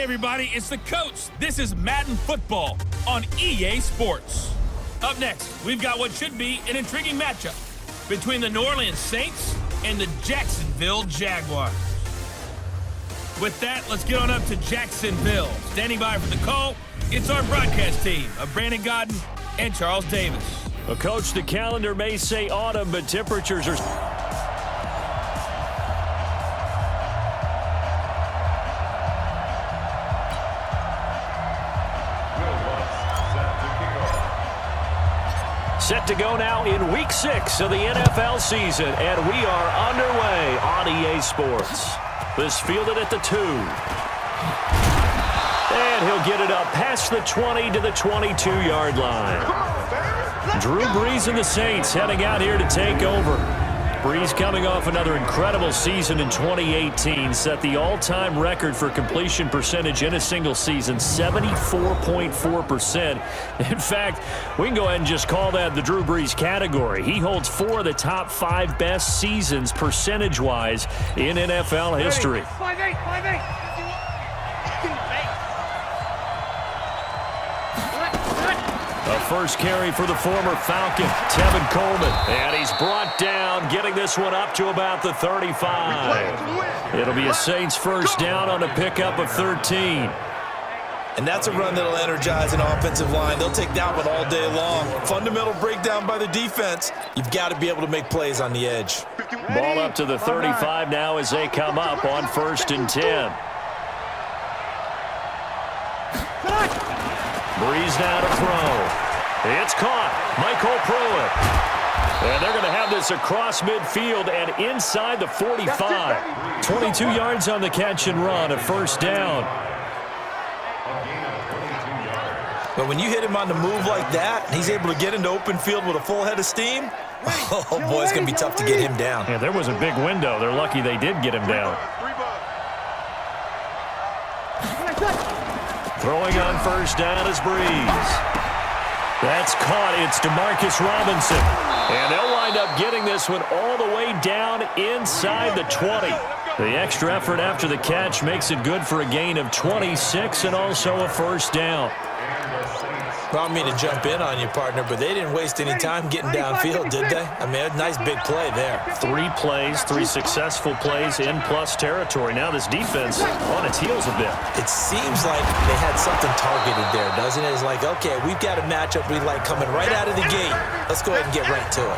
everybody, it's the coach. This is Madden Football on EA Sports. Up next, we've got what should be an intriguing matchup between the New Orleans Saints and the Jacksonville Jaguars. With that, let's get on up to Jacksonville. Standing by for the call, it's our broadcast team of Brandon Godden and Charles Davis. Well, Coach, the calendar may say autumn, but temperatures are... Set to go now in Week 6 of the NFL season, and we are underway on EA Sports. This fielded at the 2. And he'll get it up past the 20 to the 22-yard line. Drew Brees and the Saints heading out here to take over. Brees coming off another incredible season in 2018, set the all-time record for completion percentage in a single season, 74.4%. In fact, we can go ahead and just call that the Drew Brees category. He holds 4 of the top 5 best seasons percentage-wise in NFL history. 5-8, 5-8. A first carry for the former Falcon, Tevin Coleman. And he's brought down, getting this one up to about the 35. It'll be a Saints first down on a pickup of 13. And that's a run that'll energize an offensive line. They'll take that one all day long. Fundamental breakdown by the defense. You've got to be able to make plays on the edge. Ball up to the 35 now as they come up on 1st and 10. Brees now to throw. It's caught. Michael Pruitt. And they're going to have this across midfield and inside the 45. 22 yards on the catch and run, a first down. But when you hit him on the move like that, he's able to get into open field with a full head of steam, oh, boy, it's going to be tough to get him down. Yeah, there was a big window. They're lucky they did get him down. Throwing on first down is Brees. That's caught. It's Demarcus Robinson. And they'll wind up getting this one all the way down inside the 20. The extra effort after the catch makes it good for a gain of 26 and also a first down. I don't mean to jump in on you, partner, but they didn't waste any time getting downfield, did they? I mean, a nice big play there. 3 plays, 3 successful plays in plus territory. Now this defense on its heels a bit. It seems like they had something targeted there, doesn't it? It's like, okay, we've got a matchup we like coming right out of the gate. Let's go ahead and get right to it.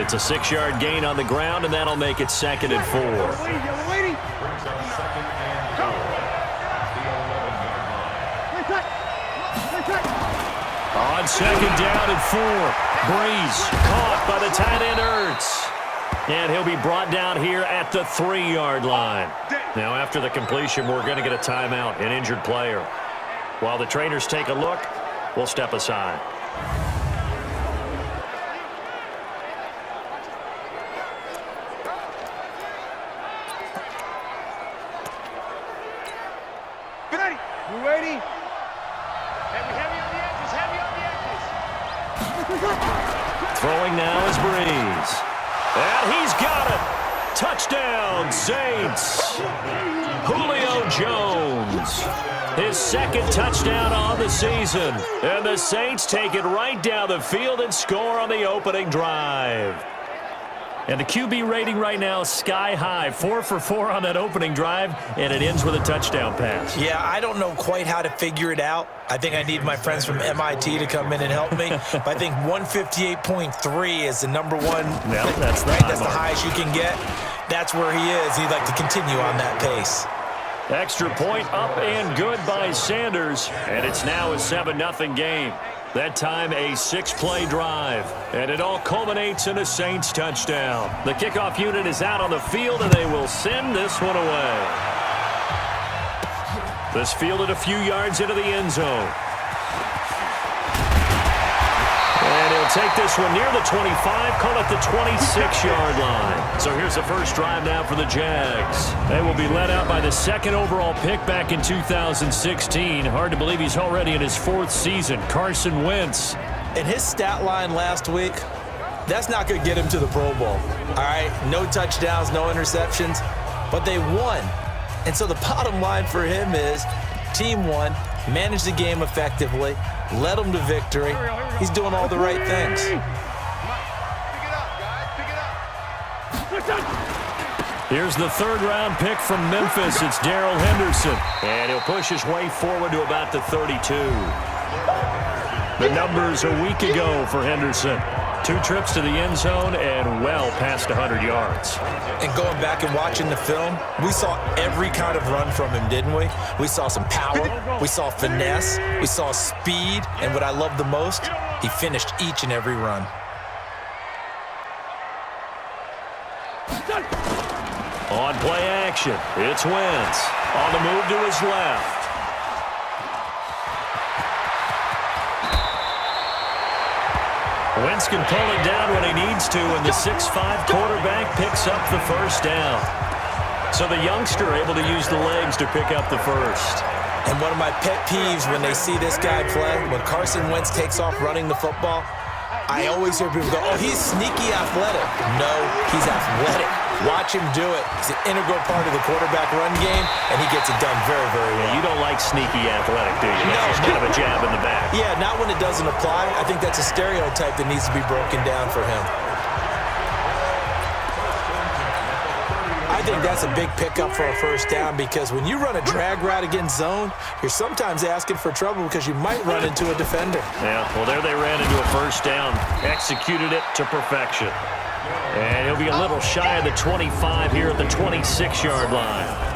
It's a 6-yard gain on the ground, and that'll make it 2nd and 4. On 2nd down and 4, Brees caught by the tight end Ertz. And he'll be brought down here at the 3-yard line. Now after the completion, we're going to get a timeout, an injured player. While the trainers take a look, we'll step aside. You ready? Heavy on the edges, heavy on the edges. Throwing now is Brees. And he's got it. Touchdown, Saints. Julio Jones. His 2nd touchdown on the season. And the Saints take it right down the field and score on the opening drive. And the QB rating right now is sky high. 4 for 4 on that opening drive, and it ends with a touchdown pass. Yeah, I don't know quite how to figure it out. I think I need my friends from MIT to come in and help me. But I think 158.3 is the number one. No, that's right. That's the highest you can get. That's where he is. He'd like to continue on that pace. Extra point up and good by Sanders. And it's now a 7-0 game. That time a 6-play drive. And it all culminates in a Saints touchdown. The kickoff unit is out on the field, and they will send this one away. This fielded a few yards into the end zone. And he'll take this one near the 25, call it the 26-yard line. So here's the first drive now for the Jags. They will be led out by the 2nd overall pick back in 2016. Hard to believe he's already in his 4th season. Carson Wentz. And his stat line last week, that's not going to get him to the Pro Bowl. All right, no touchdowns, no interceptions, but they won. And so the bottom line for him is team won, managed the game effectively, led them to victory. He's doing all the right things. Here's the third-round pick from Memphis. It's Darrell Henderson. And he'll push his way forward to about the 32. The numbers a week ago for Henderson. 2 trips to the end zone and well past 100 yards. And going back and watching the film, we saw every kind of run from him, didn't we? We saw some power, we saw finesse, we saw speed, and what I love the most, he finished each and every run. On play action, it's Wentz. On the move to his left. Wentz can pull it down when he needs to, and the 6'5" quarterback picks up the first down. So the youngster able to use the legs to pick up the first. And one of my pet peeves when they see this guy play, when Carson Wentz takes off running the football, I always hear people go, oh, he's sneaky athletic. No, he's athletic. Watch him do it. He's an integral part of the quarterback run game, and he gets it done very, very well. You don't like sneaky athletic, do you? That's just kind of a jab in the back. Yeah, not when it doesn't apply. I think that's a stereotype that needs to be broken down for him. I think that's a big pickup for a first down because when you run a drag route against zone, you're sometimes asking for trouble because you might run into a defender. Yeah, well, there they ran into a first down. Executed it to perfection. And he'll be a little shy of the 25 here at the 26-yard line.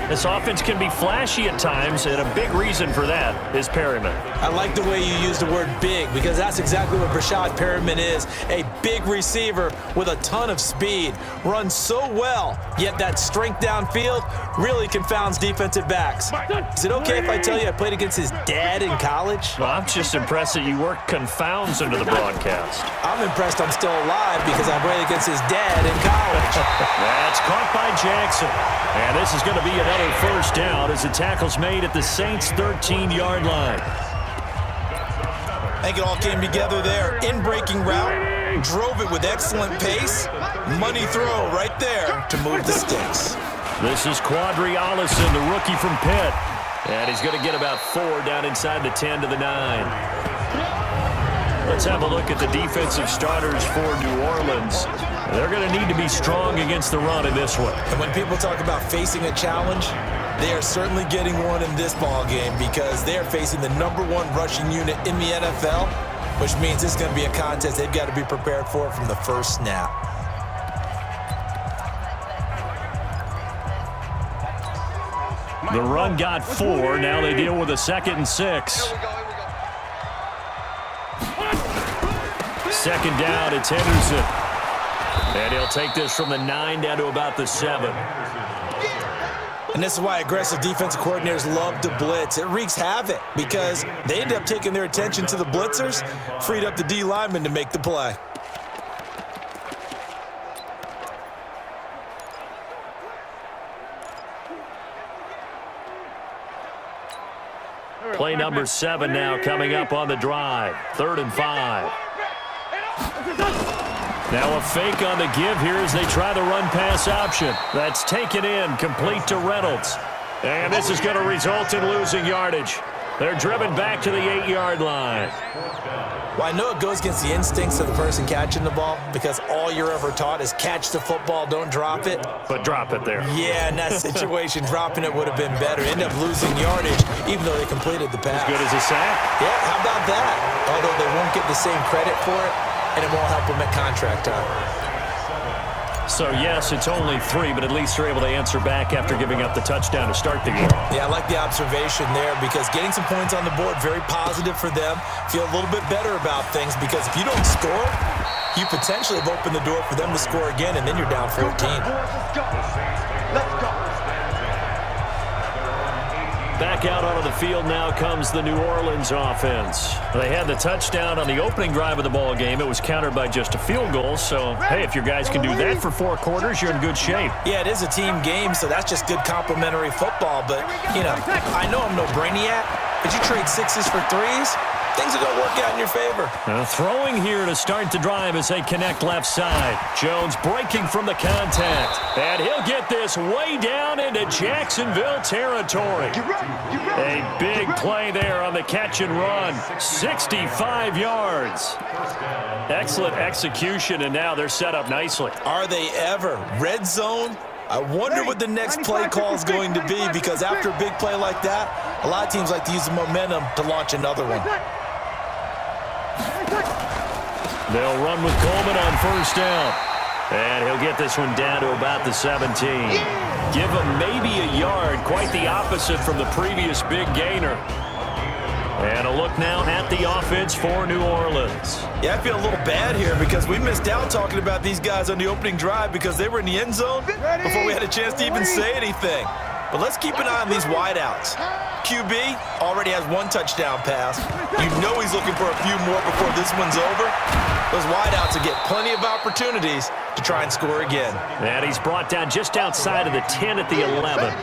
This offense can be flashy at times, and a big reason for that is Perryman. I like the way you use the word big because that's exactly what Brashad Perryman is, a big receiver with a ton of speed. Runs so well, yet that strength downfield really confounds defensive backs. Is it okay if I tell you I played against his dad in college? Well, I'm just impressed that you work confounds into the broadcast. I'm impressed I'm still alive because I played against his dad in college. That's caught by Jackson. And this is going to be another first down as the tackle's made at the Saints' 13-yard line. I think it all came together there. In-breaking route, drove it with excellent pace. Money throw right there to move the sticks. This is Quadri Allison, the rookie from Pitt. And he's going to get about 4 down inside the 10 to the 9. Let's have a look at the defensive starters for New Orleans. They're going to need to be strong against the run in this one. And when people talk about facing a challenge, they are certainly getting one in this ball game because they are facing the #1 rushing unit in the NFL, which means it's going to be a contest they've got to be prepared for from the first snap. The run got 4. Now they deal with a 2nd and 6. Second down, it's Henderson. And he'll take this from the 9 down to about the 7. And this is why aggressive defensive coordinators love to blitz. It wreaks havoc because they end up taking their attention to the blitzers, freed up the D lineman to make the play. Play number 7 now coming up on the drive. 3rd and 5. Now a fake on the give here as they try the run-pass option. That's taken in, complete to Reynolds. And this is going to result in losing yardage. They're driven back to the 8-yard line. Well, I know it goes against the instincts of the person catching the ball because all you're ever taught is catch the football, don't drop it. But drop it there. Yeah, in that situation, dropping it would have been better. End up losing yardage even though they completed the pass. As good as a sack? Yeah, how about that? Although they won't get the same credit for it, and it won't help them at contract time. So, yes, it's only 3, but at least they're able to answer back after giving up the touchdown to start the game. Yeah, I like the observation there because getting some points on the board, very positive for them. Feel a little bit better about things because if you don't score, you potentially have opened the door for them to score again, and then you're down 14. Let's go. Back out onto the field now comes the New Orleans offense. They had the touchdown on the opening drive of the ball game. It was countered by just a field goal. So, hey, if your guys can do that for 4 quarters, you're in good shape. Yeah, it is a team game, so that's just good complimentary football. But, you know, I know I'm no brainiac, but you trade 6s for 3s, things are going to work out in your favor. Throwing here to start the drive as they connect left side. Jones breaking from the contact. And he'll get this way down into Jacksonville territory. A big play there on the catch and run. 65 yards. Excellent execution, and now they're set up nicely. Are they ever? Red zone? I wonder what the next play call is going to be, because after a big play like that, a lot of teams like to use the momentum to launch another one. They'll run with Coleman on first down. And he'll get this one down to about the 17. Give him maybe a yard, quite the opposite from the previous big gainer. And a look now at the offense for New Orleans. Yeah, I feel a little bad here because we missed out talking about these guys on the opening drive because they were in the end zone before we had a chance to even say anything. But let's keep an eye on these wideouts. QB already has one touchdown pass. You know he's looking for a few more before this one's over. Those wideouts will get plenty of opportunities to try and score again. And he's brought down just outside of the 10 at the 11.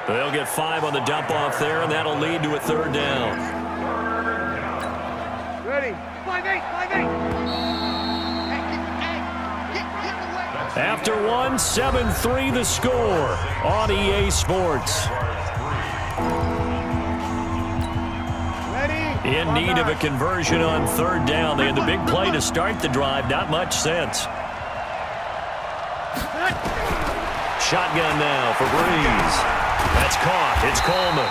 They'll get 5 on the dump off there, and that'll lead to a third down. Ready? 5-8, 5-8. After one, 7-3 the score on EA Sports. Ready? In need of a conversion on third down. They had the big play to start the drive. Not much sense. Shotgun now for Breeze. That's caught. It's Coleman.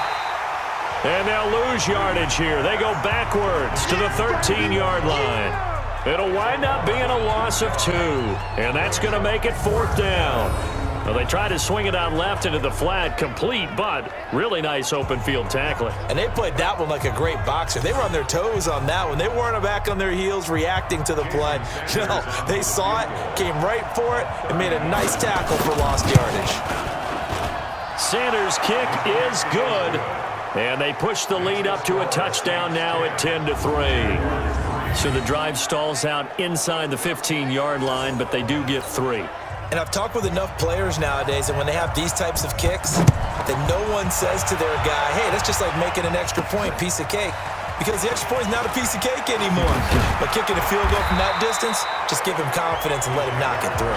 And they'll lose yardage here. They go backwards to the 13-yard line. It'll wind up being a loss of 2. And that's going to make it fourth down. Well, they try to swing it out left into the flat, complete, but really nice open field tackling. And they played that one like a great boxer. They were on their toes on that one. They weren't back on their heels reacting to the play. No, they saw it, came right for it, and made a nice tackle for lost yardage. Sanders' kick is good. And they push the lead up to a touchdown now at 10-3. So the drive stalls out inside the 15-yard line, but they do get 3. And I've talked with enough players nowadays, and when they have these types of kicks, that no one says to their guy, hey, that's just like making an extra point, piece of cake. Because the extra point is not a piece of cake anymore. But kicking a field goal from that distance, just give him confidence and let him knock it through.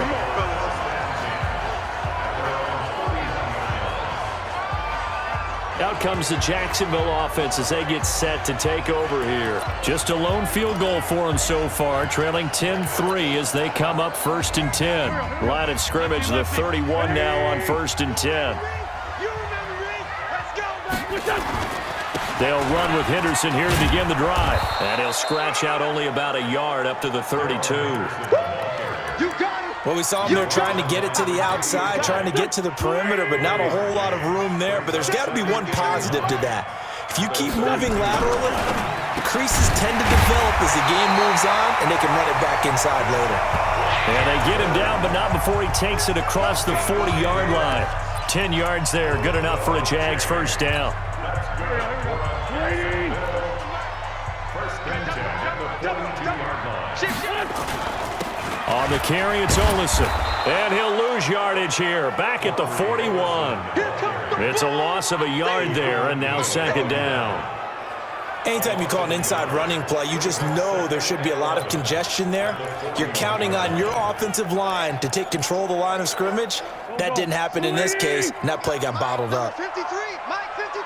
Out comes the Jacksonville offense as they get set to take over here. Just a lone field goal for them so far, trailing 10-3 as they come up first and 10. Line of scrimmage, the 31 now on first and 10. They'll run with Henderson here to begin the drive. And he'll scratch out only about a yard up to the 32. Well, we saw him there trying to get it to the outside, trying to get to the perimeter, but not a whole lot of room there. But there's got to be one positive to that. If you keep moving laterally, creases tend to develop as the game moves on, and they can run it back inside later. And they get him down, but not before he takes it across the 40-yard line. 10 yards there, good enough for a Jags first down. On the carry, it's Olsen. And he'll lose yardage here, back at the 41. It's a loss of a yard there, and now second down. Anytime you call an inside running play, you just know there should be a lot of congestion there. You're counting on your offensive line to take control of the line of scrimmage. That didn't happen in this case, and that play got bottled up. 53, Mike, 53.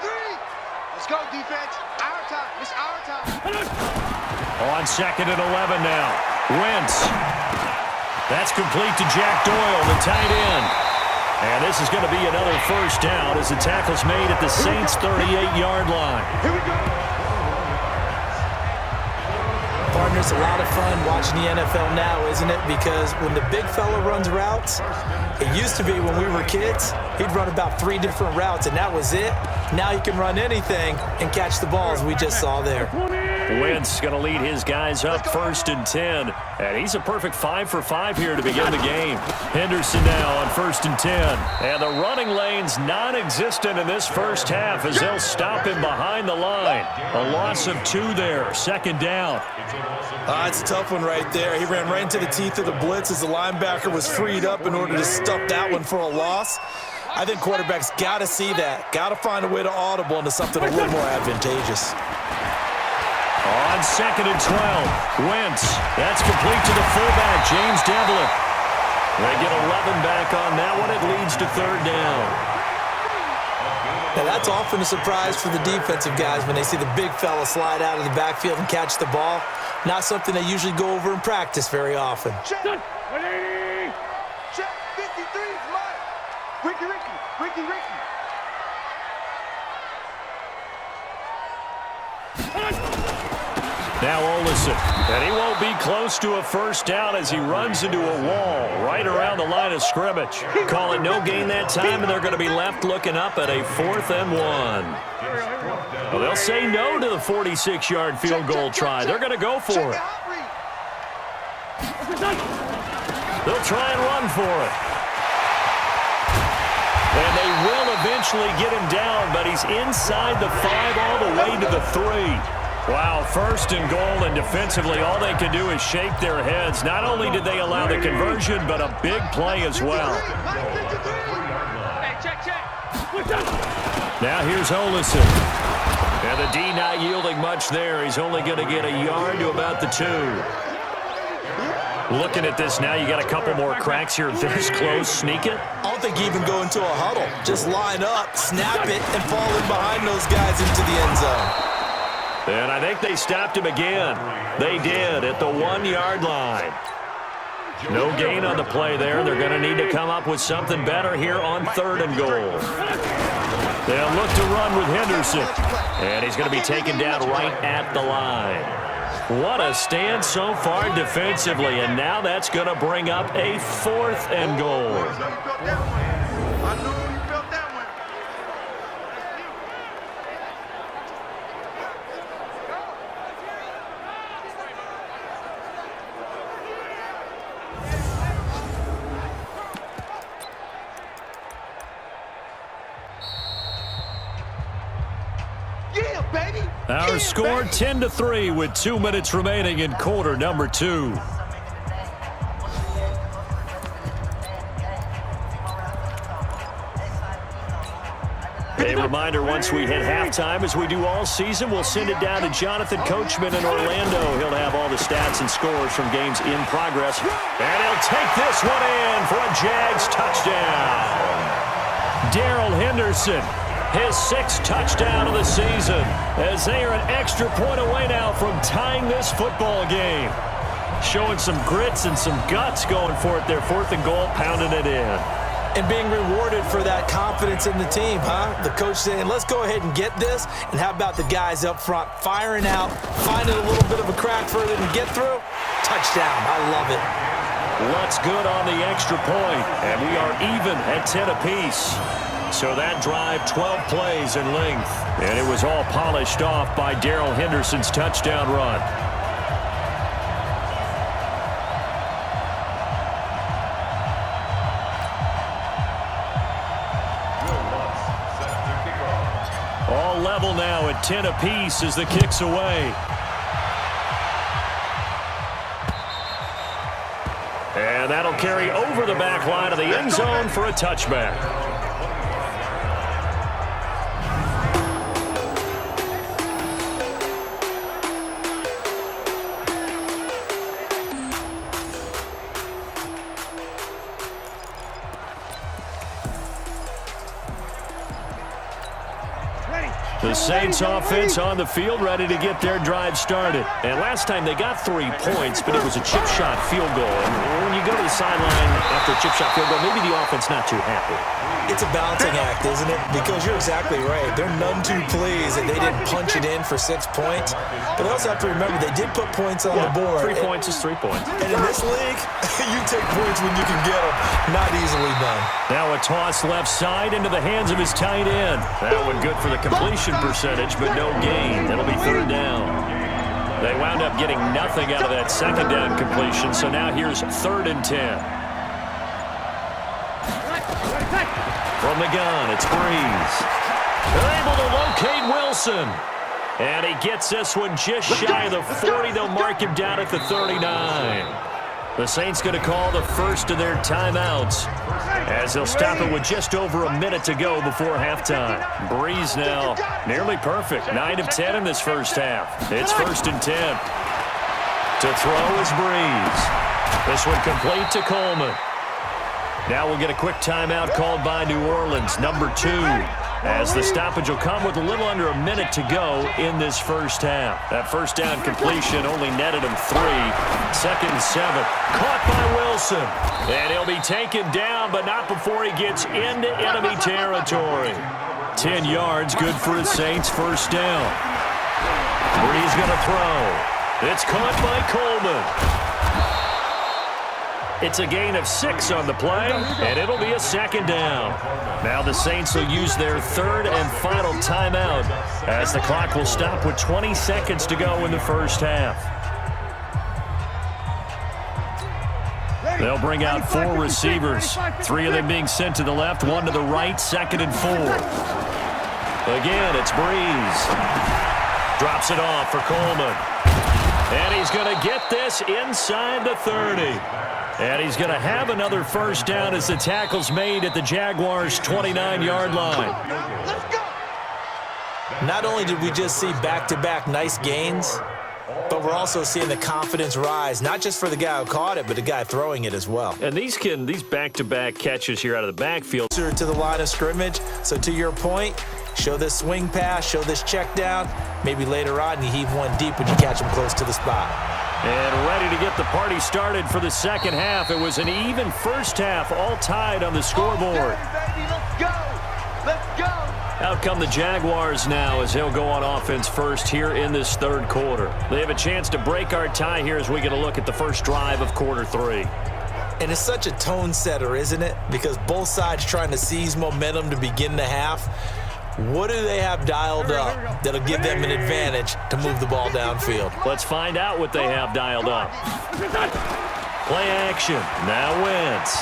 Let's go, defense. Our time. It's our time. On second and 11 now. Wentz. That's complete to Jack Doyle, the tight end. And this is going to be another first down as the tackle's made at the Saints' 38-yard line. Here we go. Partners, a lot of fun watching the NFL now, isn't it? Because when the big fella runs routes, it used to be when we were kids, he'd run about 3 different routes, and that was it. Now he can run anything and catch the balls we just saw there. Wentz going to lead his guys up first and 10. And he's a perfect 5 for 5 here to begin the game. Henderson now on first and 10. And the running lane's non-existent in this first half as they'll stop him behind the line. A loss of 2 there, second down. It's a tough one right there. He ran right into the teeth of the blitz as the linebacker was freed up in order to stuff that one for a loss. I think quarterbacks got to see that. Got to find a way to audible into something a little more advantageous. On 2nd and 12, Wentz. That's complete to the fullback, James Devlin. They get 11 back on that one. It leads to 3rd down. Now that's often a surprise for the defensive guys when they see the big fella slide out of the backfield and catch the ball. Not something they usually go over in practice very often. Check. 180. Check. 53 is mine. Ricky. Now Olsen, and he won't be close to a 1st down as he runs into a wall right around the line of scrimmage. Call it no gain that time, and they're going to be left looking up at a 4th and 1. Well, they'll say no to the 46-yard field goal try. They're going to go for it. They'll try and run for it. And they will eventually get him down, but he's inside the 5 all the way to the 3. Wow, 1st and goal, and defensively all they can do is shake their heads. Not only did they allow the conversion, but a big play as well. Now here's Olsen. And the D not yielding much there. He's only going to get a yard to about the 2. Looking at this now, you got a couple more cracks here. This close, sneak it. I don't think you even go into a huddle. Just line up, snap it, and fall in behind those guys into the end zone. And I think they stopped him again. They did at the 1-yard line. No gain on the play there. They're going to need to come up with something better here on 3rd and goal. They'll look to run with Henderson. And he's going to be taken down right at the line. What a stand so far defensively. And now that's going to bring up a 4th and goal. Our score 10-3 with 2 minutes remaining in quarter number 2. A reminder, once we hit halftime, as we do all season, we'll send it down to Jonathan Coachman in Orlando. He'll have all the stats and scores from games in progress. And he'll take this one in for a Jags touchdown. Darrell Henderson, his 6th touchdown of the season, as they are an extra point away now from tying this football game. Showing some grits and some guts going for it there. 4th and goal, pounding it in. And being rewarded for that confidence in the team, huh? The coach saying, let's go ahead and get this. And how about the guys up front firing out, finding a little bit of a crack further to get through? Touchdown. I love it. What's good on the extra point? And we are even at 10 apiece. So that drive, 12 plays in length. And it was all polished off by Darrell Henderson's touchdown run. All level now at 10 apiece as the kick's away. And that'll carry over the back line of the end zone for a touchback. The Saints offense on the field, ready to get their drive started. And last time they got 3 points, but it was a chip shot field goal. And when you go to the sideline after a chip shot field goal, maybe the offense not too happy. It's a balancing act, isn't it? Because you're exactly right. They're none too pleased that they didn't punch it in for 6 points. But they also have to remember they did put points on the board. 3 points is 3 points. And in this league, you take points when you can get them. Not easily done. Now a toss left side into the hands of his tight end. That one good for the completion percentage, but no gain. It'll be 3rd down. They wound up getting nothing out of that 2nd down completion, so now here's 3rd and 10. From the gun, it's Breeze. They're able to locate Wilson. And he gets this one just shy of the 40. They'll mark him down at the 39. The Saints going to call the first of their timeouts as they'll stop it with just over a minute to go before halftime. Breeze now nearly perfect. 9 of 10 in this first half. It's 1st and 10. To throw is Breeze. This one complete to Coleman. Now we'll get a quick timeout called by New Orleans, number 2. As the stoppage will come with a little under a minute to go in this first half. That first down completion only netted him 3. 2nd and 7. Caught by Wilson. And he'll be taken down, but not before he gets into enemy territory. 10 yards, good for the Saints, first down. Breeze going to throw. It's caught by Coleman. It's a gain of 6 on the play, and it'll be a 2nd down. Now the Saints will use their 3rd and final timeout as the clock will stop with 20 seconds to go in the first half. They'll bring out 4 receivers, 3 of them being sent to the left, 1 to the right, 2nd and 4. Again, it's Breeze. Drops it off for Coleman. And he's going to get this inside the 30. And he's going to have another first down as the tackle's made at the Jaguars' 29-yard line. Not only did we just see back-to-back nice gains, but we're also seeing the confidence rise, not just for the guy who caught it, but the guy throwing it as well. And these back-to-back catches here out of the backfield. To the line of scrimmage, so to your point, show this swing pass, show this check down. Maybe later on you heave one deep when you catch him close to the spot. And ready to get the party started for the second half. It was an even first half, all tied on the scoreboard. Let's go! Let's go! Out come the Jaguars now as they'll go on offense first here in this third quarter. They have a chance to break our tie here as we get a look at the first drive of quarter 3. And it's such a tone setter, isn't it? Because both sides trying to seize momentum to begin the half. What do they have dialed up that'll give them an advantage to move the ball downfield? Let's find out what they have dialed up. Play action. Now Wentz.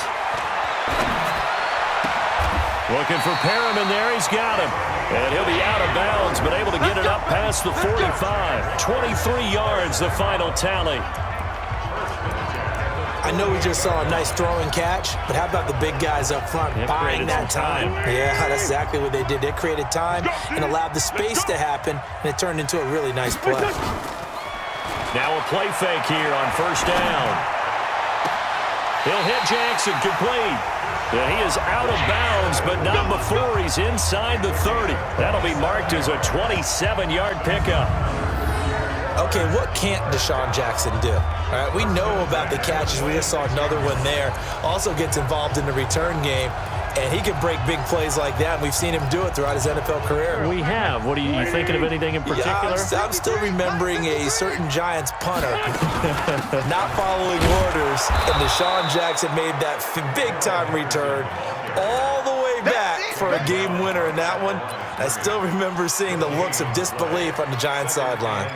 Looking for Perriman there. He's got him. And he'll be out of bounds, but able to get it up past the 45. 23 yards, the final tally. I know we just saw a nice throw and catch, but how about the big guys up front buying that time? Yeah, that's exactly what they did. They created time and allowed the space to happen, and it turned into a really nice play. Now a play fake here on first down. He'll hit Jackson, complete. And he is out of bounds, but not before he's inside the 30. That'll be marked as a 27-yard pickup. Okay, what can't Deshaun Jackson do? All right, we know about the catches. We just saw another one there. Also gets involved in the return game, and he can break big plays like that. We've seen him do it throughout his NFL career. We have. What are you thinking of anything in particular? Yeah, I'm still remembering a certain Giants punter not following orders, and Deshaun Jackson made that big-time return all the way back for a game winner in that one. I still remember seeing the looks of disbelief on the Giants sideline.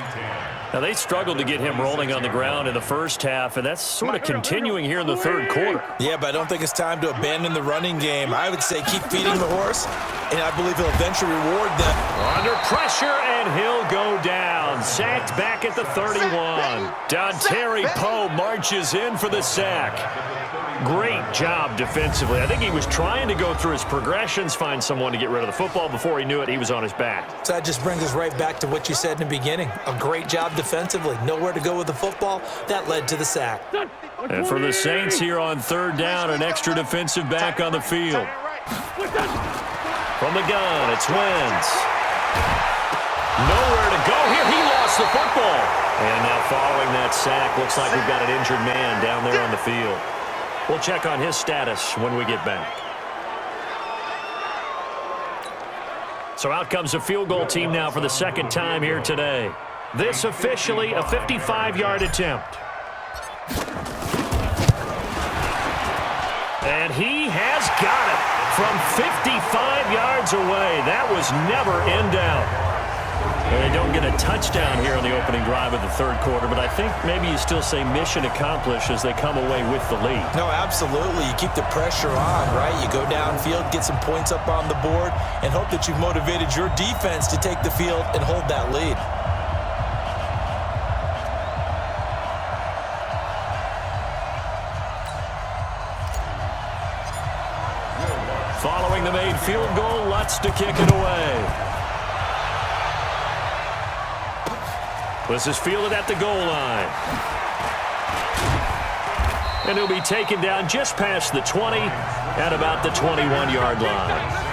Now, they struggled to get him rolling on the ground in the first half, and that's sort of continuing here in the third quarter. Yeah, but I don't think it's time to abandon the running game. I would say keep feeding the horse, and I believe he'll eventually reward them. Under pressure, and he'll go down. Sacked back at the 31. Dontari Poe marches in for the sack. Great job defensively. I think he was trying to go through his progressions, find someone to get rid of the football. Before he knew it, he was on his back. So that just brings us right back to what you said in the beginning. A great job defensively. Nowhere to go with the football. That led to the sack. And for the Saints here on third down, an extra defensive back on the field. From the gun, it's Wentz. Nowhere to go here. He lost the football. And now following that sack, looks like we've got an injured man down there on the field. We'll check on his status when we get back. So out comes a field goal team now for the second time here today. This officially a 55-yard attempt. And he has got it from 55 yards away. That was never in doubt. And they don't get a touchdown here on the opening drive of the third quarter, but I think maybe you still say mission accomplished as they come away with the lead. No, absolutely. You keep the pressure on, right? You go downfield, get some points up on the board, and hope that you've motivated your defense to take the field and hold that lead. Following the made field goal, Lutz to kick it away. This is fielded at the goal line. And he'll be taken down just past the 20 at about the 21-yard line.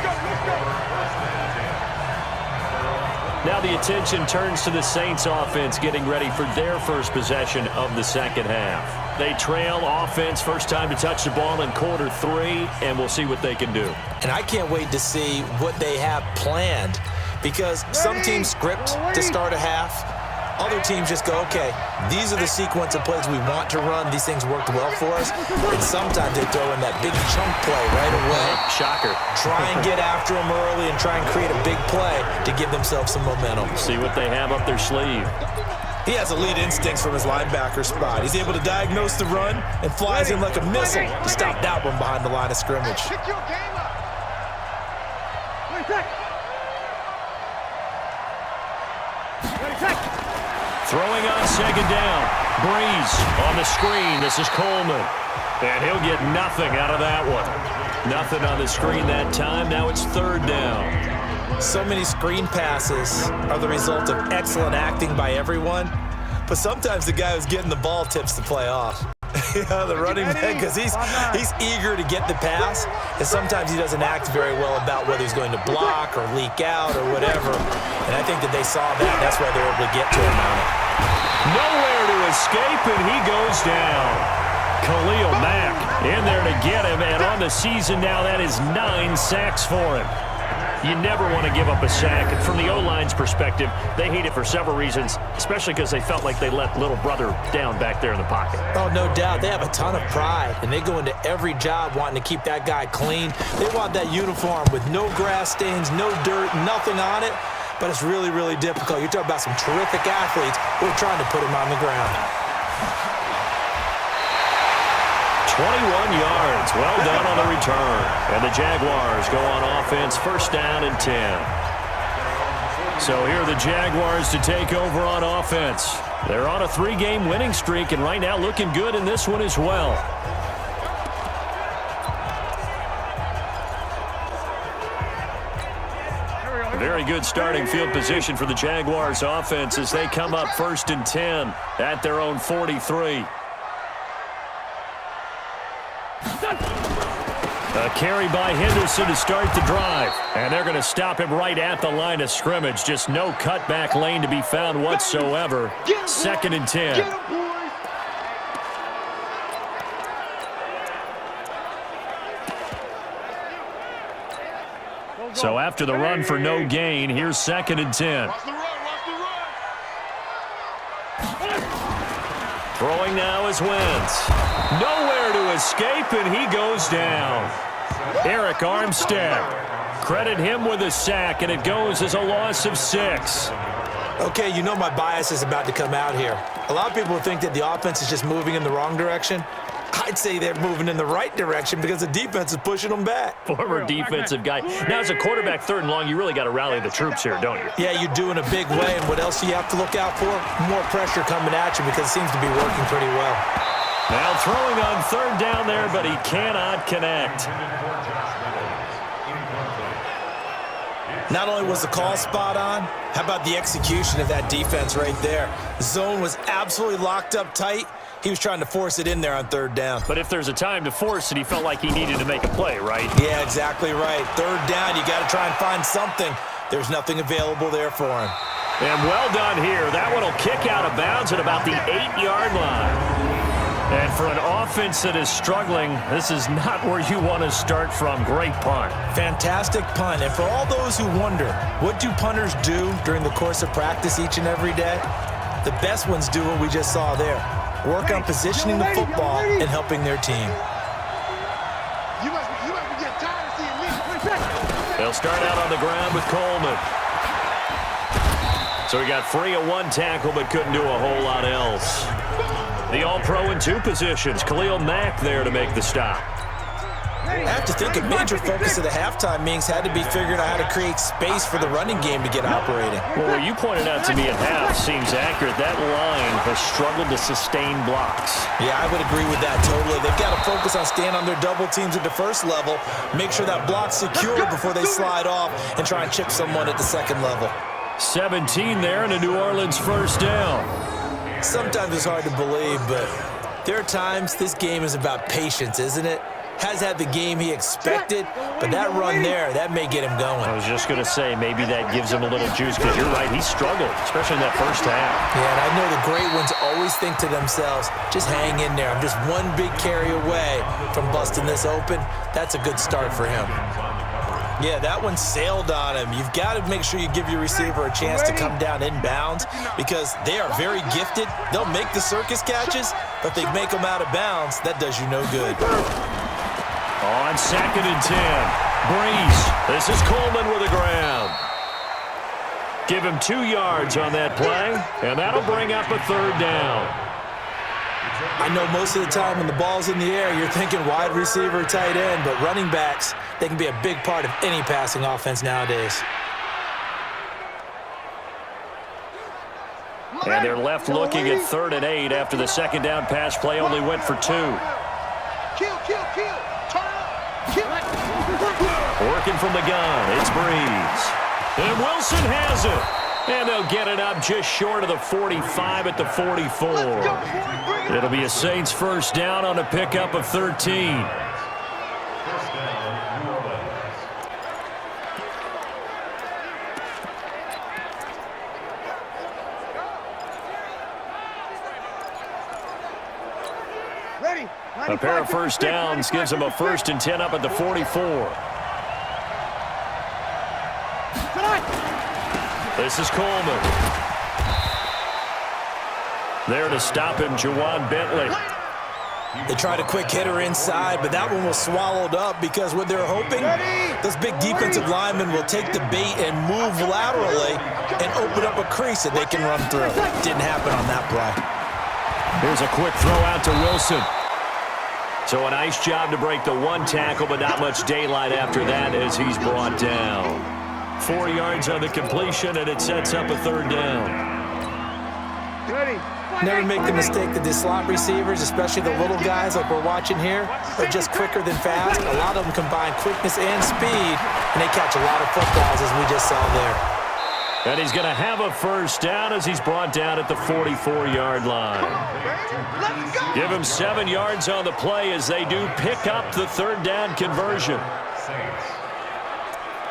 Now the attention turns to the Saints offense getting ready for their first possession of the second half. They trail offense, first time to touch the ball in quarter 3, and we'll see what they can do. And I can't wait to see what they have planned, because some teams script to start a half. Other teams just go, okay, these are the sequence of plays we want to run. These things worked well for us. And sometimes they throw in that big chunk play right away. Shocker. Try and get after them early and try and create a big play to give themselves some momentum. See what they have up their sleeve. He has elite instincts from his linebacker spot. He's able to diagnose the run and flies in like a missile to stop that one behind the line of scrimmage. Pick your game up. Throwing on second down. Breeze on the screen. This is Coleman. And he'll get nothing out of that one. Nothing on the screen that time. Now it's third down. So many screen passes are the result of excellent acting by everyone. But sometimes the guy who's getting the ball tips the play off. Yeah, the running back, because he's eager to get the pass, and sometimes he doesn't act very well about whether he's going to block or leak out or whatever. And I think that they saw that. That's why they're able to get to him on it. Nowhere to escape, and he goes down. Khalil Mack in there to get him, and on the season now, that is 9 sacks for him. You never want to give up a sack. And from the O-line's perspective, they hate it for several reasons, especially because they felt like they let little brother down back there in the pocket. Oh, no doubt. They have a ton of pride, and they go into every job wanting to keep that guy clean. They want that uniform with no grass stains, no dirt, nothing on it. But it's really, really difficult. You're talking about some terrific athletes who are trying to put him on the ground. 21 yards. Well done on the return. And the Jaguars go on offense, first down and 10. So here are the Jaguars to take over on offense. They're on a 3-game winning streak, and right now looking good in this one as well. Very good starting field position for the Jaguars offense as they come up first and 10 at their own 43. A carry by Henderson to start the drive. And they're going to stop him right at the line of scrimmage. Just no cutback lane to be found whatsoever. Second and 10. So after the run for no gain, here's second and 10. Throwing now is Wentz. Nowhere to escape, and he goes down. Eric Armstead. Credit him with a sack, and it goes as a loss of 6. Okay, you know my bias is about to come out here. A lot of people think that the offense is just moving in the wrong direction. I'd say they're moving in the right direction because the defense is pushing them back. Former defensive guy. Now, as a quarterback, third and long, you really got to rally the troops here, don't you? Yeah, you do in a big way, and what else do you have to look out for? More pressure coming at you because it seems to be working pretty well. Now throwing on third down there, but he cannot connect. Not only was the call spot on, how about the execution of that defense right there? The zone was absolutely locked up tight. He was trying to force it in there on third down. But if there's a time to force it, he felt like he needed to make a play, right? Yeah, exactly right. Third down, you got to try and find something. There's nothing available there for him. And well done here. That one will kick out of bounds at about the 8-yard line. And for an offense that is struggling, this is not where you want to start from. Great punt. Fantastic punt. And for all those who wonder, what do punters do during the course of practice each and every day? The best ones do what we just saw there. Work on positioning the football and helping their team. You must be getting tired of seeing me. They'll start out on the ground with Coleman. So he got free of one tackle but couldn't do a whole lot else. The All-Pro in 2 positions. Khalil Mack there to make the stop. I have to think a major focus of the halftime meetings had to be figuring out how to create space for the running game to get operating. Well, what you pointed out to me at half seems accurate. That line has struggled to sustain blocks. Yeah, I would agree with that totally. They've got to focus on staying on their double teams at the first level, make sure that block's secure before they slide off and try and chip someone at the second level. 17 there and a New Orleans first down. Sometimes it's hard to believe, but there are times this game is about patience, isn't it? Has had the game he expected, but that run there, that may get him going. I was just going to say, maybe that gives him a little juice, because you're right, he struggled, especially in that first half. Yeah, and I know the great ones always think to themselves, just hang in there. I'm just one big carry away from busting this open. That's a good start for him. Yeah, that one sailed on him. You've got to make sure you give your receiver a chance to come down inbounds because they are very gifted. They'll make the circus catches, but if they make them out of bounds, that does you no good. On 2nd and 10, Breeze. This is Coleman with the ground. Give him 2 yards on that play, and that'll bring up a third down. I know most of the time when the ball's in the air, you're thinking wide receiver, tight end, but running backs, they can be a big part of any passing offense nowadays. And they're left looking at 3rd and 8 after the second down pass play only went for 2. Working from the gun, it's Breeze. And Wilson has it. And they'll get it up just short of the 45 at the 44. It'll be a Saints first down on a pickup of 13. A pair of first downs gives them a 1st and 10 up at the 44. This is Coleman. There to stop him, Juwan Bentley. They tried a quick hitter inside, but that one was swallowed up because what they're hoping, those big defensive linemen will take the bait and move laterally and open up a crease that they can run through. Didn't happen on that play. Here's a quick throw out to Wilson. So a nice job to break the 1 tackle, but not much daylight after that as he's brought down. 4 yards on the completion, and it sets up a 3rd down. Never make the mistake that the slot receivers, especially the little guys like we're watching here, are just quicker than fast. A lot of them combine quickness and speed, and they catch a lot of footballs, as we just saw there. And he's going to have a first down as he's brought down at the 44-yard line. Give him 7 yards on the play as they do pick up the 3rd down conversion.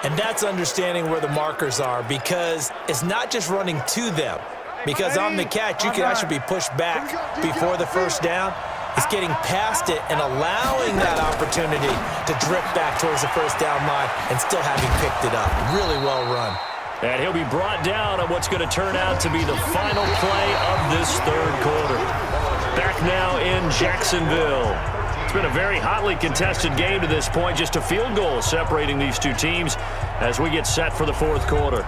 And that's understanding where the markers are because it's not just running to them. Because on the catch, you can actually be pushed back before the first down. It's getting past it and allowing that opportunity to drift back towards the first down line and still having picked it up. Really well run. And he'll be brought down on what's going to turn out to be the final play of this 3rd quarter. Back now in Jacksonville. It's been a very hotly contested game to this point. Just a field goal separating these two teams as we get set for the 4th quarter.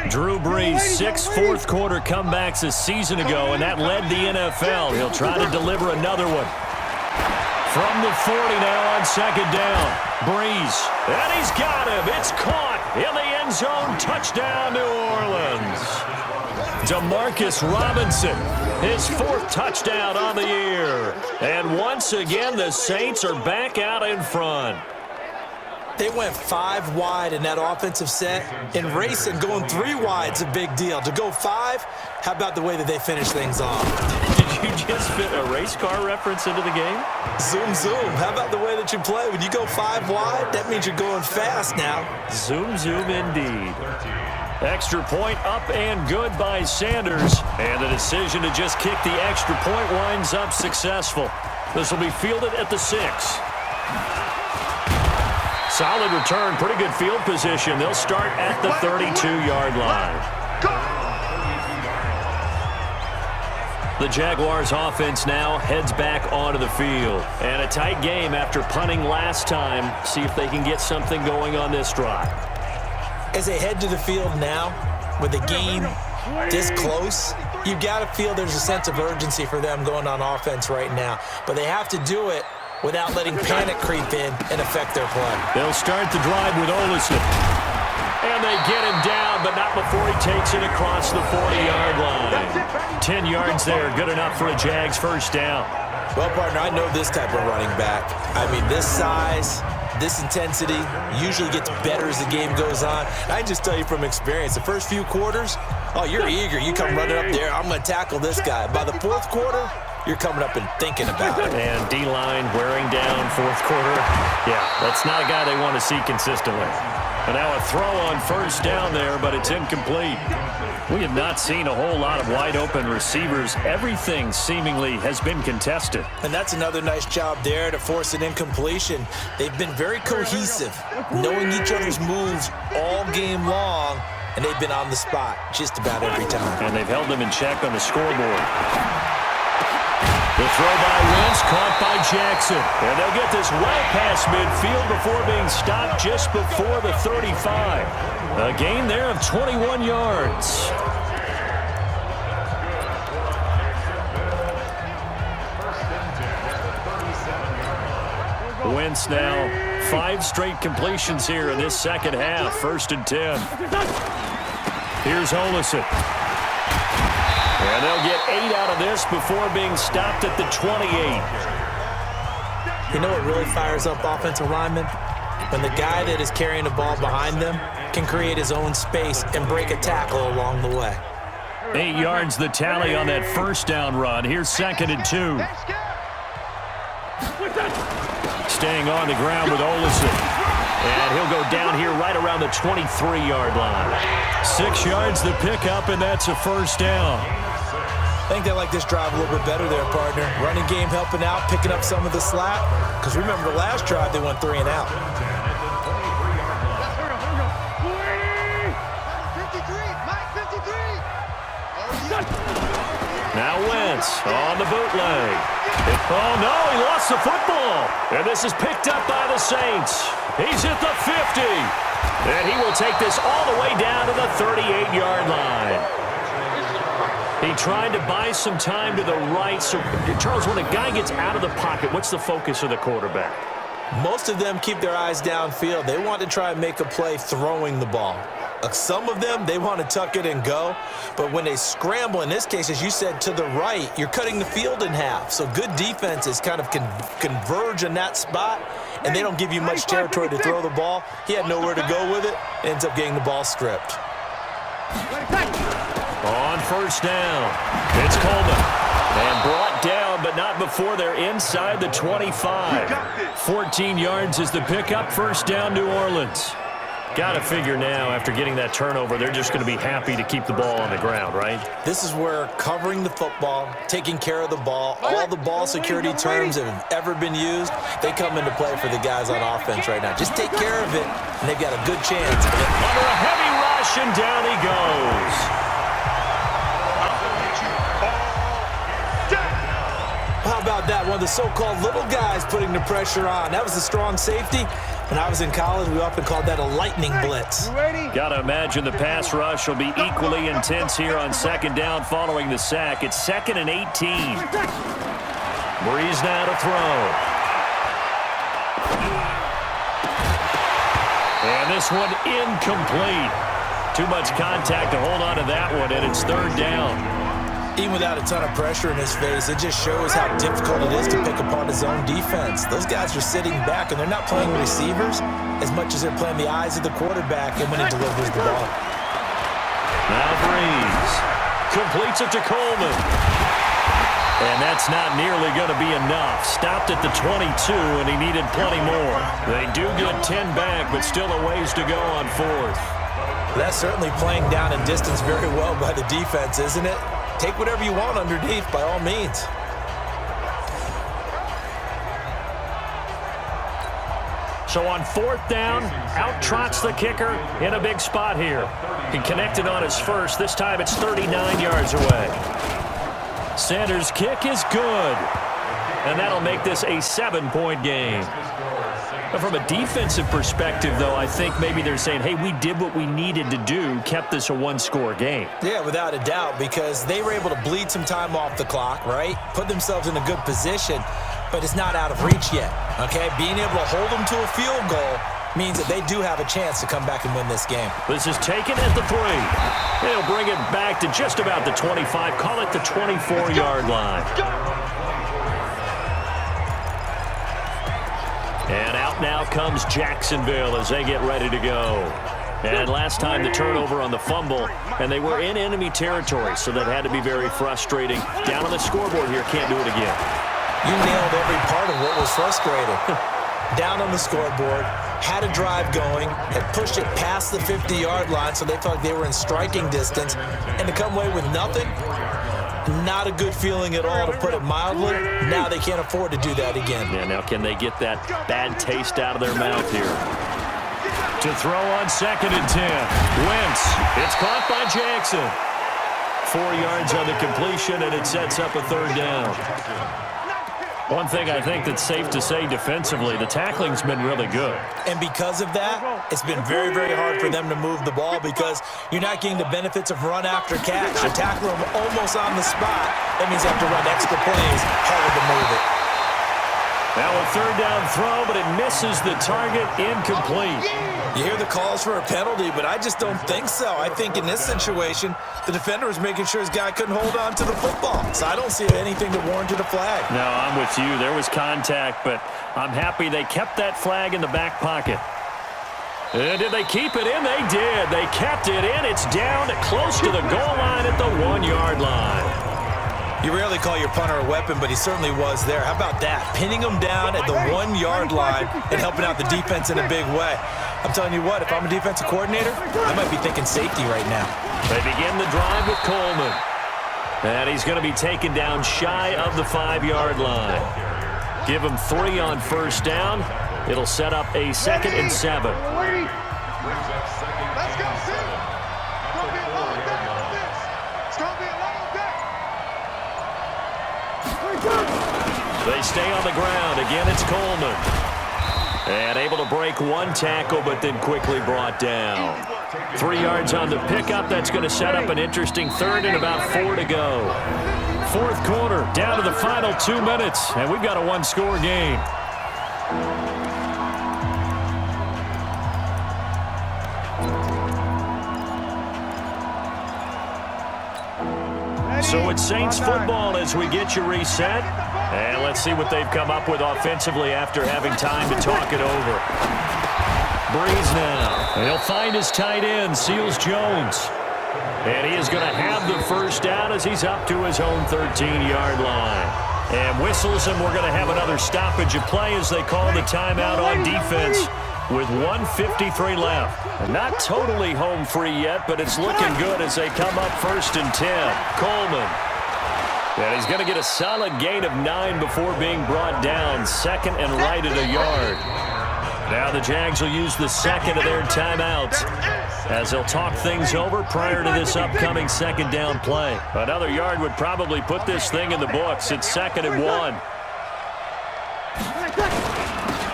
Drew Brees, 6 fourth-quarter comebacks a season ago, and that led the NFL. He'll try to deliver another one. From the 40 now on 2nd down. Brees, and he's got him. It's caught in the end zone. Touchdown, New Orleans. Demarcus Robinson, his 4th touchdown on the year. And once again, the Saints are back out in front. They went 5 wide in that offensive set. In racing, going 3 wide is a big deal. To go 5, how about the way that they finish things off? Did you just fit a race car reference into the game? Zoom, zoom. How about the way that you play? When you go 5 wide, that means you're going fast now. Zoom, zoom indeed. Extra point up and good by Sanders. And the decision to just kick the extra point winds up successful. This will be fielded at the 6. Solid return, pretty good field position. They'll start at the 32-yard line. The Jaguars offense now heads back onto the field. And a tight game after punting last time. See if they can get something going on this drive. As they head to the field now, with the game this close, You got to feel there's a sense of urgency for them going on offense right now. But they have to do it without letting panic creep in and affect their play. They'll start the drive with Olsen. And they get him down, but not before he takes it across the 40-yard line. 10 yards there, good enough for a Jags first down. Well, partner, I know this type of running back. I mean, this size, this intensity usually gets better as the game goes on. I can just tell you from experience, the first few quarters, oh, you're eager. You come running up there, I'm going to tackle this guy. By the fourth quarter, you're coming up and thinking about it. And D-line wearing down fourth quarter. Yeah, that's not a guy they want to see consistently. And now a throw on first down there, but it's incomplete. We have not seen a whole lot of wide-open receivers. Everything seemingly has been contested. And that's another nice job there to force an incompletion. They've been very cohesive, knowing each other's moves all game long, and they've been on the spot just about every time. And they've held them in check on the scoreboard. The throw by Wentz, caught by Jackson. And they'll get this well past midfield before being stopped just before the 35. A gain there of 21 yards. Wentz now 5 straight completions here in this second half. 1st and 10. Here's Olsen. And they'll get 8 out of this before being stopped at the 28. You know what really fires up offensive linemen? When the guy that is carrying the ball behind them can create his own space and break a tackle along the way. 8 yards the tally on that first down run. Here's 2nd and 2. Staying on the ground with Olsen. And he'll go down here right around the 23-yard line. 6 yards the pickup, and that's a first down. I think they like this drive a little bit better there, partner. Running game helping out, picking up some of the slack. Because remember, the last drive, they went 3 and out. Now Wentz on the bootleg. Oh, no, he lost the football. And this is picked up by the Saints. He's at the 50. And he will take this all the way down to the 38-yard line. He tried to buy some time to the right. So, Charles, when a guy gets out of the pocket, what's the focus of the quarterback? Most of them keep their eyes downfield. They want to try and make a play throwing the ball. Some of them, they want to tuck it and go. But when they scramble, in this case, as you said, to the right, you're cutting the field in half. So good defenses kind of converge in that spot, and they don't give you much territory to throw the ball. He had nowhere to go with it. Ends up getting the ball stripped. On first down, it's Coleman. And brought down, but not before they're inside the 25. 14 yards is the pickup. First down, New Orleans. Got to figure now, after getting that turnover, they're just going to be happy to keep the ball on the ground, right? This is where covering the football, taking care of the ball, all the ball security terms that have ever been used, they come into play for the guys on offense right now. Just take care of it, and they've got a good chance. Under a heavy rush, and down he goes. How about that? One of the so-called little guys putting the pressure on. That was a strong safety. When I was in college, we often called that a lightning blitz. Got to imagine the pass rush will be equally intense here on second down following the sack. It's 2nd and 18. Breeze now to throw. And this one incomplete. Too much contact to hold on to that one, and it's 3rd down. Even without a ton of pressure in his face, it just shows how difficult it is to pick apart his own defense. Those guys are sitting back, and they're not playing receivers as much as they're playing the eyes of the quarterback and when he delivers the ball. Now Breeze completes it to Coleman. And that's not nearly going to be enough. Stopped at the 22, and he needed plenty more. They do get 10 back, but still a ways to go on 4th. That's certainly playing down and distance very well by the defense, isn't it? Take whatever you want underneath, by all means. So on 4th down, out trots the kicker in a big spot here. He connected on his first. This time it's 39 yards away. Sanders' kick is good. And that'll make this a 7-point game. From a defensive perspective, though, I think maybe they're saying, hey, we did what we needed to do, kept this a one-score game. Yeah, without a doubt, because they were able to bleed some time off the clock, right? Put themselves in a good position, but it's not out of reach yet, okay? Being able to hold them to a field goal means that they do have a chance to come back and win this game. This is taken at the 3. They'll bring it back to just about the 25, call it the 24-yard line. And out now comes Jacksonville as they get ready to go. And last time the turnover on the fumble, and they were in enemy territory, so that had to be very frustrating. Down on the scoreboard here, can't do it again. You nailed every part of what was frustrating. Down on the scoreboard, had a drive going, had pushed it past the 50-yard line, so they felt like they were in striking distance, and to come away with nothing, not a good feeling at all, to put it mildly. Now they can't afford to do that again. Yeah, now can they get that bad taste out of their mouth here? To throw on 2nd and 10. Wentz. It's caught by Jackson. 4 yards on the completion, and it sets up a 3rd down. One thing I think that's safe to say defensively, the tackling's been really good. And because of that, it's been very, very hard for them to move the ball because you're not getting the benefits of run after catch. You tackle them almost on the spot. That means you have to run extra plays, harder to move it. Now a 3rd down throw, but it misses the target, incomplete. You hear the calls for a penalty, but I just don't think so. I think in this situation, the defender was making sure his guy couldn't hold on to the football. So I don't see anything that warranted a flag. No, I'm with you. There was contact, but I'm happy they kept that flag in the back pocket. And did they keep it in? They did. They kept it in. It's down close to the goal line at the 1-yard line. You rarely call your punter a weapon, but he certainly was there. How about that? Pinning him down at the 1-yard line and helping out the defense in a big way. I'm telling you what, if I'm a defensive coordinator, I might be thinking safety right now. They begin the drive with Coleman. And he's going to be taken down shy of the 5-yard line. Give him 3 on 1st down. It'll set up a 2nd and 7. Let's go, see. It's going to be a long day on this. It's going to be a long day. They stay on the ground. Again, it's Coleman. And able to break 1 tackle, but then quickly brought down. 3 yards on the pickup. That's going to set up an interesting 3rd and about 4 to go. 4th quarter, down to the final 2 minutes, and we've got a 1-score game. So it's Saints football as we get you reset. And let's see what they've come up with offensively after having time to talk it over. Breeze now. And he'll find his tight end, Seals Jones. And he is going to have the 1st down as he's up to his own 13-yard line. And whistles, and we're going to have another stoppage of play as they call the timeout on defense with 1:53 left. And not totally home free yet, but it's looking good as they come up 1st and 10. Coleman. And he's going to get a solid gain of 9 before being brought down. 2nd and right at a yard. Now the Jags will use the 2nd of their timeouts as they'll talk things over prior to this upcoming 2nd down play. Another yard would probably put this thing in the books. It's 2nd and 1.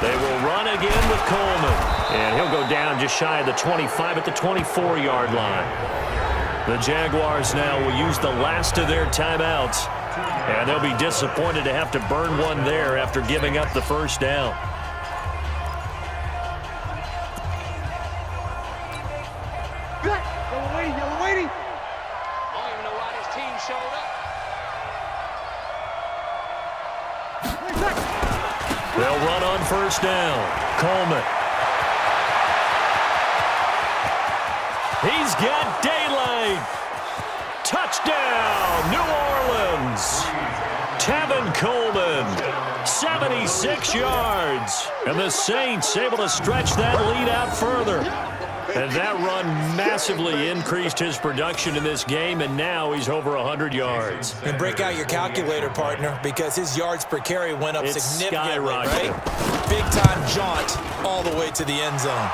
They will run again with Coleman. And he'll go down just shy of the 25 at the 24-yard line. The Jaguars now will use the last of their timeouts. And they'll be disappointed to have to burn one there after giving up the 1st down. Yellow waiting. I don't even know why this team showed up. They'll run on 1st down. Coleman. He's got daylight. Touchdown, New Orleans. Tevin Coleman, 76 yards. And the Saints able to stretch that lead out further. And that run massively increased his production in this game, and now he's over 100 yards. And break out your calculator, partner, because his yards per carry went up significantly, skyrocketing. right? Big-time jaunt all the way to the end zone.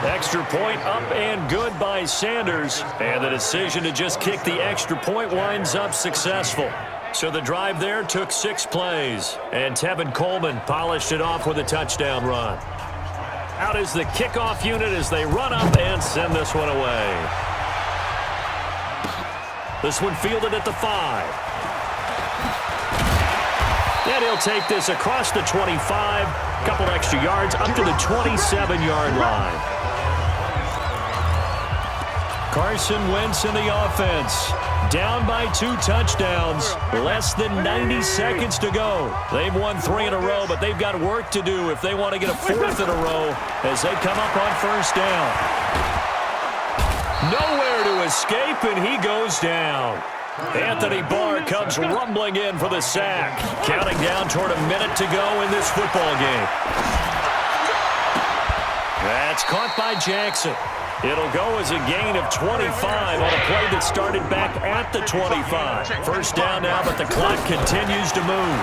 Extra point up and good by Sanders. And the decision to just kick the extra point winds up successful. So the drive there took 6 plays. And Tevin Coleman polished it off with a touchdown run. out is the kickoff unit as they run up and send this one away. This one fielded at the 5. And he'll take this across the 25, couple extra yards, up to the 27-yard line. Carson Wentz in the offense. Down by 2 touchdowns. Less than 90 seconds to go. They've won 3 in a row, but they've got work to do if they want to get a 4th in a row as they come up on first down. Nowhere to escape, and he goes down. Anthony Barr comes rumbling in for the sack. Counting down toward a minute to go in this football game. That's caught by Jackson. It'll go as a gain of 25 on a play that started back at the 25. First down now, but the clock continues to move.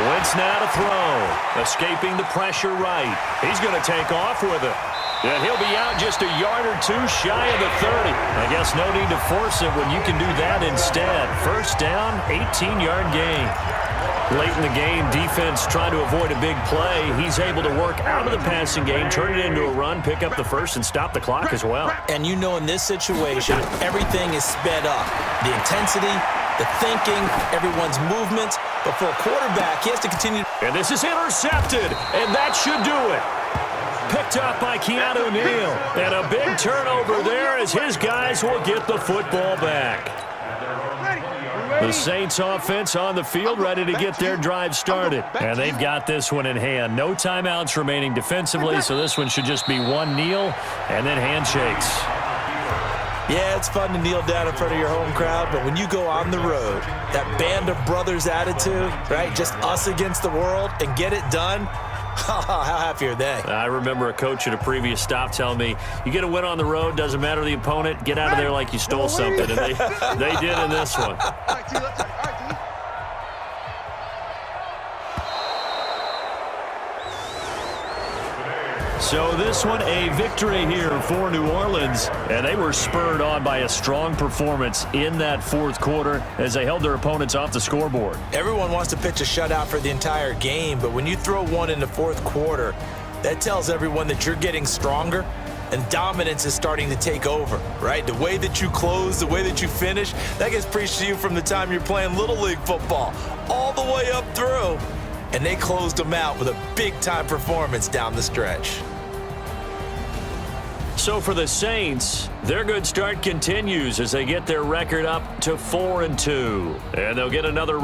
Wentz now to throw. Escaping the pressure right. He's going to take off with it. And he'll be out just a yard or 2 shy of the 30. I guess no need to force it when you can do that instead. First down, 18-yard gain. Late in the game, defense trying to avoid a big play. He's able to work out of the passing game, turn it into a run, pick up the first, and stop the clock as well. And you know in this situation, everything is sped up. The intensity, the thinking, everyone's movements. But for a quarterback, he has to continue. And this is intercepted, and that should do it. Picked up by Keanu Neal. And a big turnover there as his guys will get the football back. The Saints offense on the field ready to get their drive started. And they've got this one in hand. No timeouts remaining defensively, so this one should just be one kneel and then handshakes. Yeah, it's fun to kneel down in front of your home crowd, but when you go on the road, that band of brothers attitude, right, just us against the world and get it done, how happy are they? I remember a coach at a previous stop telling me, you get a win on the road, doesn't matter the opponent, get out of there like you stole something. And they did in this one. So this one, a victory here for New Orleans, and they were spurred on by a strong performance in that fourth quarter as they held their opponents off the scoreboard. Everyone wants to pitch a shutout for the entire game, but when you throw one in the fourth quarter, that tells everyone that you're getting stronger and dominance is starting to take over, right? The way that you close, the way that you finish, that gets preached to you from the time you're playing Little League football all the way up through, and they closed them out with a big-time performance down the stretch. So for the Saints, their good start continues as they get their record up to 4-2. And they'll get another